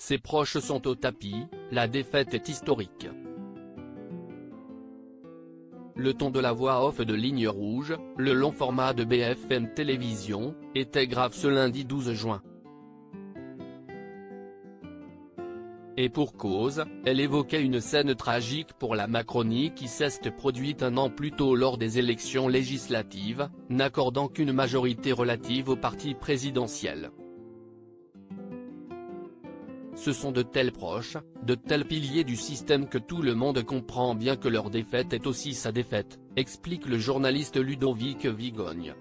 Ses proches sont au tapis, la défaite est historique. Le ton de la voix off de Ligne Rouge, le long format de BFM Télévisions, était grave ce lundi 12 juin. Et pour cause, elle évoquait une scène tragique pour la Macronie qui s'est produite un an plus tôt lors des élections législatives, n'accordant qu'une majorité relative au parti présidentiel. Ce sont de tels proches, de tels piliers du système que tout le monde comprend bien que leur défaite est aussi sa défaite, explique le journaliste Ludovic Vigogne.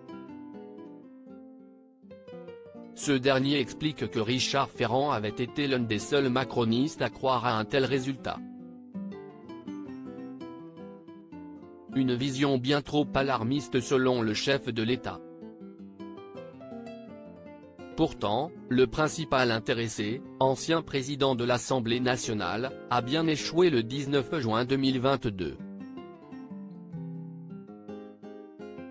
Ce dernier explique que Richard Ferrand avait été l'un des seuls macronistes à croire à un tel résultat. Une vision bien trop alarmiste selon le chef de l'État. Pourtant, le principal intéressé, ancien président de l'Assemblée nationale, a bien échoué le 19 juin 2022.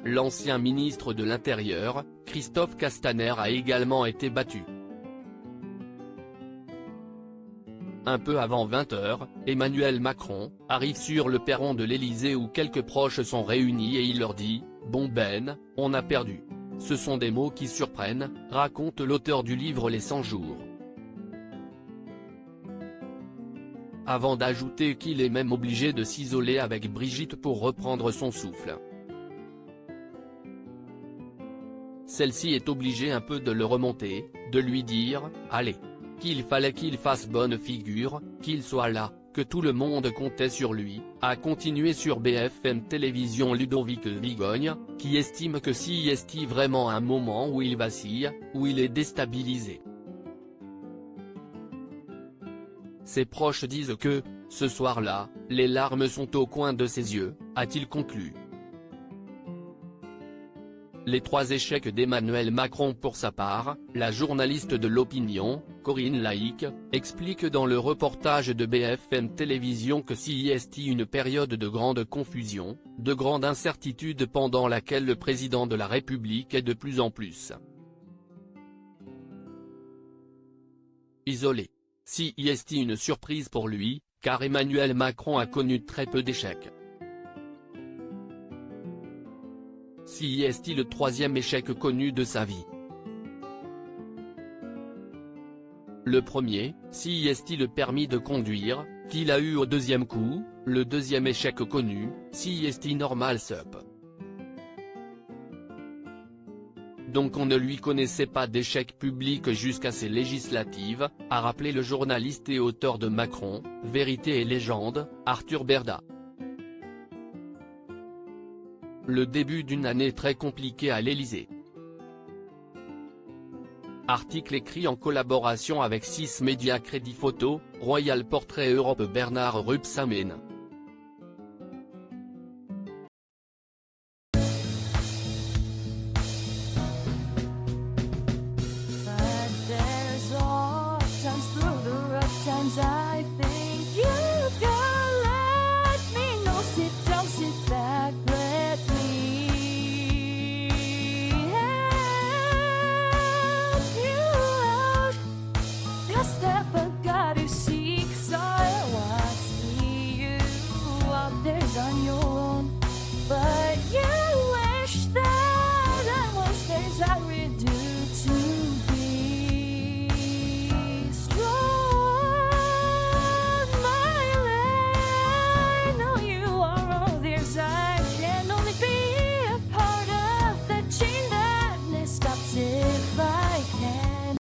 L'ancien ministre de l'Intérieur, Christophe Castaner a également été battu. Un peu avant 20 h, Emmanuel Macron arrive sur le perron de l'Élysée où quelques proches sont réunis et il leur dit « Bon Ben, on a perdu ». Ce sont des mots qui surprennent, raconte l'auteur du livre Les 100 jours. Avant d'ajouter qu'il est même obligé de s'isoler avec Brigitte pour reprendre son souffle. Celle-ci est obligée un peu de le remonter, de lui dire « Allez », qu'il fallait qu'il fasse bonne figure, qu'il soit là, que tout le monde comptait sur lui, a continué sur BFM Télévisions Ludovic Vigogne, qui estime que s'il est vraiment un moment où il vacille, où il est déstabilisé. Ses proches disent que, ce soir-là, les larmes sont au coin de ses yeux, a-t-il conclu. Les 3 échecs d'Emmanuel Macron pour sa part, la journaliste de l'opinion, Corinne Laïc, explique dans le reportage de BFM Télévisions que s'il est une période de grande confusion, de grande incertitude pendant laquelle le président de la République est de plus en plus isolé. Si est une surprise pour lui, car Emmanuel Macron a connu très peu d'échecs. Si est le 3e échec connu de sa vie. Le premier, si est le permis de conduire, qu'il a eu au 2e coup, le 2e échec connu, si est normal sup. Donc on ne lui connaissait pas d'échec public jusqu'à ces législatives, a rappelé le journaliste et auteur de Macron, Vérité et légende, Arthur Berda. Le début d'une année très compliquée à l'Élysée. Article écrit en collaboration avec 6 médias Crédit Photo, Royal Portrait Europe Bernard Rupsamen.